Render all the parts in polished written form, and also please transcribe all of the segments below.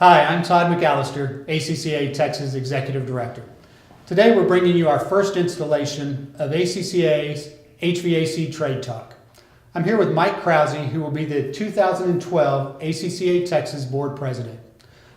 Hi, I'm Todd McAlister, ACCA-Texas Executive Director. Today we're bringing you our first installation of ACCA's HVAC Trade Talk. I'm here with Mike Krause, who will be the 2012 ACCA-Texas Board President.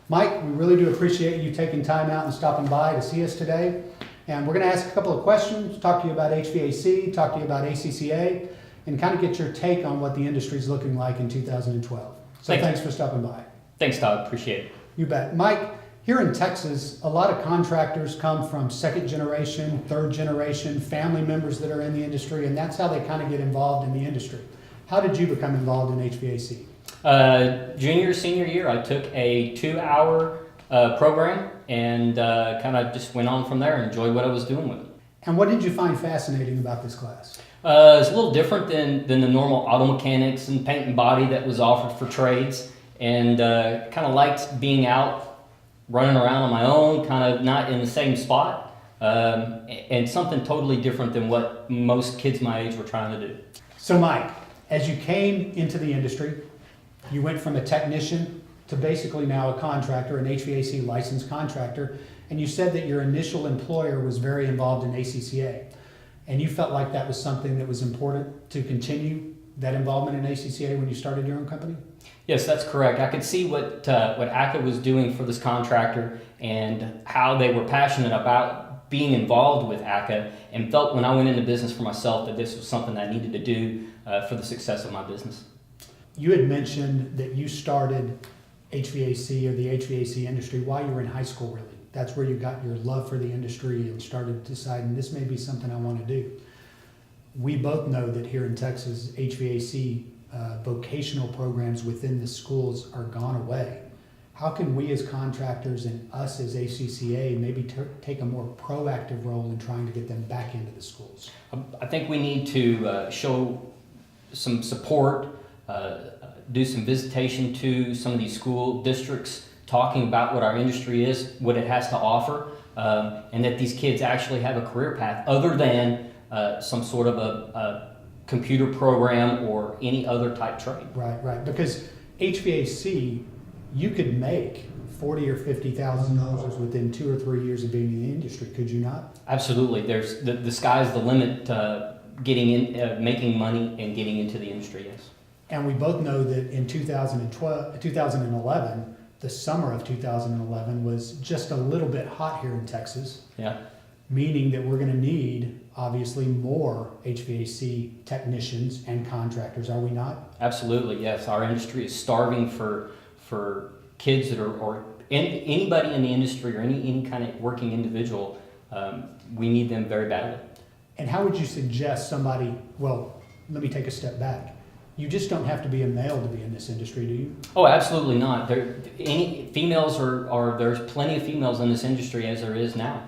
Mike, we really do appreciate you taking time out and stopping by to see us today. And we're going to ask a couple of questions, talk to you about HVAC, talk to you about ACCA, and kind of get your take on what the industry is looking like in 2012. So thanks for stopping by. Thanks, Todd. Appreciate it. You bet. Mike, here in Texas, a lot of contractors come from second generation, third generation, family members that are in the industry, and that's how they kind of get involved in the industry. How did you become involved in HVAC? Junior, senior year, I took a 2-hour program and kind of just went on from there and enjoyed what I was doing with it. And what did you find fascinating about this class? It's a little different than the normal auto mechanics and paint and body that was offered for trades, and kind of liked being out, running around on my own, kind of not in the same spot, and something totally different than what most kids my age were trying to do. So Mike, as you came into the industry, you went from a technician to basically now a contractor, an HVAC licensed contractor, and you said that your initial employer was very involved in ACCA, and you felt like that was something that was important to continue that involvement in ACCA when you started your own company? Yes, that's correct. I could see what ACCA was doing for this contractor and how they were passionate about being involved with ACCA, and felt when I went into business for myself that this was something I needed to do for the success of my business. You had mentioned that you started HVAC or the HVAC industry while you were in high school, really. That's where you got your love for the industry and started deciding this may be something I want to do. We both know that here in Texas, HVAC vocational programs within the schools are gone away. How can we as contractors and us as ACCA maybe take a more proactive role in trying to get them back into the schools? I think we need to show some support, do some visitation to some of these school districts, talking about what our industry is, what it has to offer, and that these kids actually have a career path other than some sort of a computer program or any other type trade. Right. Because HVAC, you could make $40,000 or $50,000 within 2 or 3 years of being in the industry, could you not? Absolutely. There's the sky's the limit. Getting in, making money, and getting into the industry. Yes. And we both know that in 2011, the summer of 2011 was just a little bit hot here in Texas. Yeah. Meaning that we're going to need, obviously, more HVAC technicians and contractors, are we not? Absolutely, yes. Our industry is starving for kids that are, or anybody in the industry, or any kind of working individual. We need them very badly. And how would you suggest somebody, well, let me take a step back. You just don't have to be a male to be in this industry, do you? Oh, absolutely not. There's plenty of females in this industry as there is now.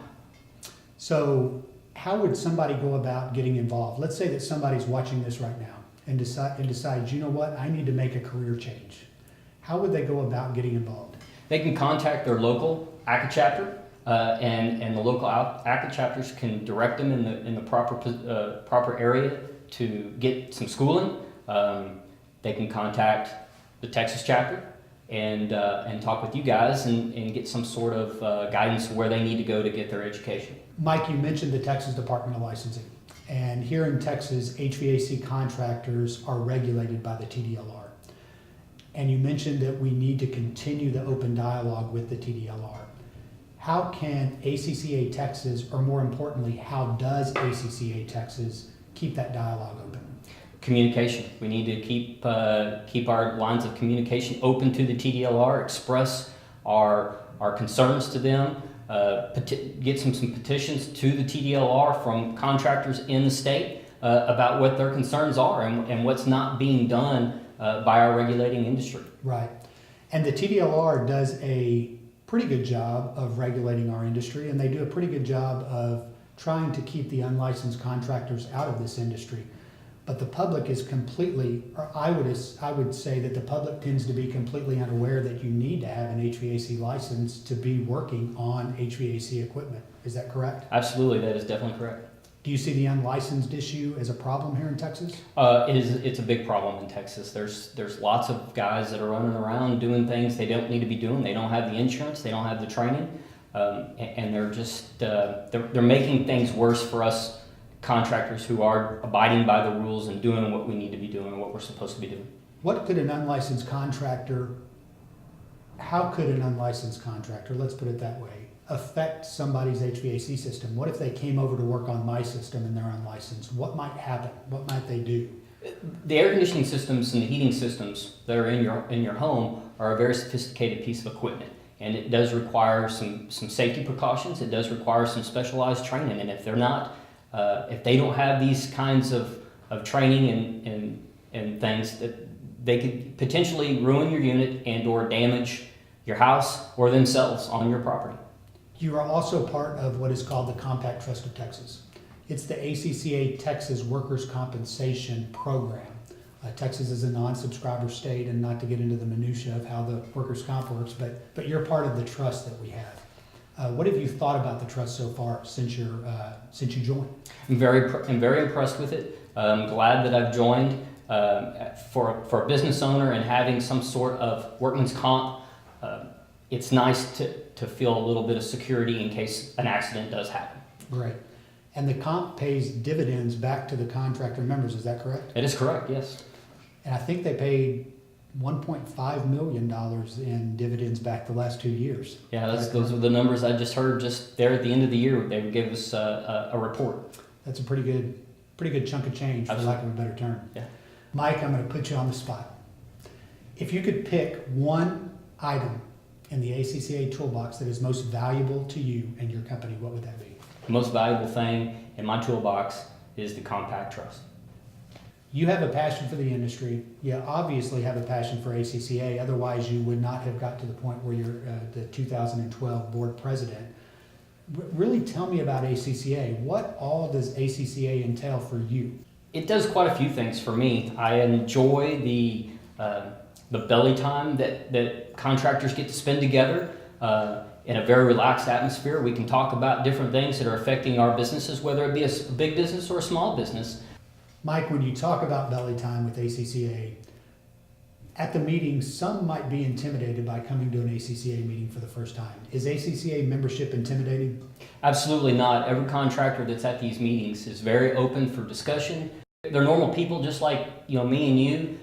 So how would somebody go about getting involved? Let's say that somebody's watching this right now and decides, you know what, I need to make a career change. How would they go about getting involved? They can contact their local ACCA chapter, and the local ACCA chapters can direct them in the proper area to get some schooling. They can contact the Texas chapter and talk with you guys and get some sort of guidance where they need to go to get their education. Mike, you mentioned the Texas Department of Licensing, and here in Texas, HVAC contractors are regulated by the TDLR. And you mentioned that we need to continue the open dialogue with the TDLR. How can ACCA-Texas, or more importantly, how does ACCA-Texas keep that dialogue open? Communication. We need to keep our lines of communication open to the TDLR, express our concerns to them, get some petitions to the TDLR from contractors in the state about what their concerns are and what's not being done by our regulating industry. Right. And the TDLR does a pretty good job of regulating our industry, and they do a pretty good job of trying to keep the unlicensed contractors out of this industry. But the public is completely, or I would say that the public tends to be completely unaware that you need to have an HVAC license to be working on HVAC equipment. Is that correct? Absolutely, that is definitely correct. Do you see the unlicensed issue as a problem here in Texas? It's a big problem in Texas. There's lots of guys that are running around doing things they don't need to be doing. They don't have the insurance. They don't have the training, and they're just they're making things worse for us contractors who are abiding by the rules and doing what we need to be doing, what we're supposed to be doing. What could an unlicensed contractor, how could an unlicensed contractor, let's put it that way, affect somebody's HVAC system? What if they came over to work on my system and they're unlicensed? What might happen? What might they do? The air conditioning systems and the heating systems that are in your home are a very sophisticated piece of equipment, and it does require some safety precautions. It does require some specialized training, and if they're not, if they don't have these kinds of training and things, that they could potentially ruin your unit and or damage your house or themselves on your property. You are also part of what is called the Compact Trust of Texas. It's the ACCA-Texas Workers' Compensation Program. Texas is a non-subscriber state, and not to get into the minutia of how the workers' comp works, but you're part of the trust that we have. What have you thought about the trust so far since you joined? I'm very impressed with it. I'm glad that I've joined. For a business owner and having some sort of workman's comp, it's nice to feel a little bit of security in case an accident does happen. Great. And the comp pays dividends back to the contractor members, is that correct? It is correct, yes. And I think they paid $1.5 million in dividends back the last 2 years. Yeah, those are the numbers I just heard just there at the end of the year. They would give us a report. That's a pretty good chunk of change, for lack of a better term. Yeah. Mike, I'm going to put you on the spot. If you could pick one item in the ACCA toolbox that is most valuable to you and your company, what would that be? The most valuable thing in my toolbox is the Compact Trust. You have a passion for the industry. You obviously have a passion for ACCA. Otherwise, you would not have got to the point where you're the 2012 board president. Really tell me about ACCA. What all does ACCA entail for you? It does quite a few things for me. I enjoy the belly time that contractors get to spend together in a very relaxed atmosphere. We can talk about different things that are affecting our businesses, whether it be a big business or a small business. Mike, when you talk about belly time with ACCA, at the meeting, some might be intimidated by coming to an ACCA meeting for the first time. Is ACCA membership intimidating? Absolutely not. Every contractor that's at these meetings is very open for discussion. They're normal people just like me and you.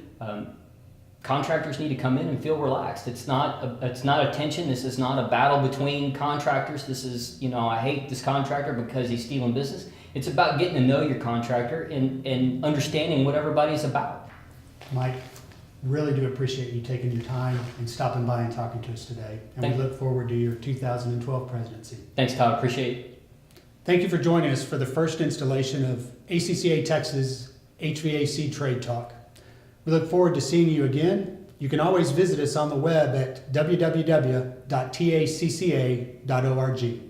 Contractors need to come in and feel relaxed. It's not a tension. This is not a battle between contractors. This is, I hate this contractor because he's stealing business. It's about getting to know your contractor and understanding what everybody's about. Mike, really do appreciate you taking your time and stopping by and talking to us today. And we look forward to your 2012 presidency. Thanks, Todd. Appreciate it. Thank you for joining us for the first installation of ACCA-Texas HVAC Trade Talk. We look forward to seeing you again. You can always visit us on the web at www.tacca.org.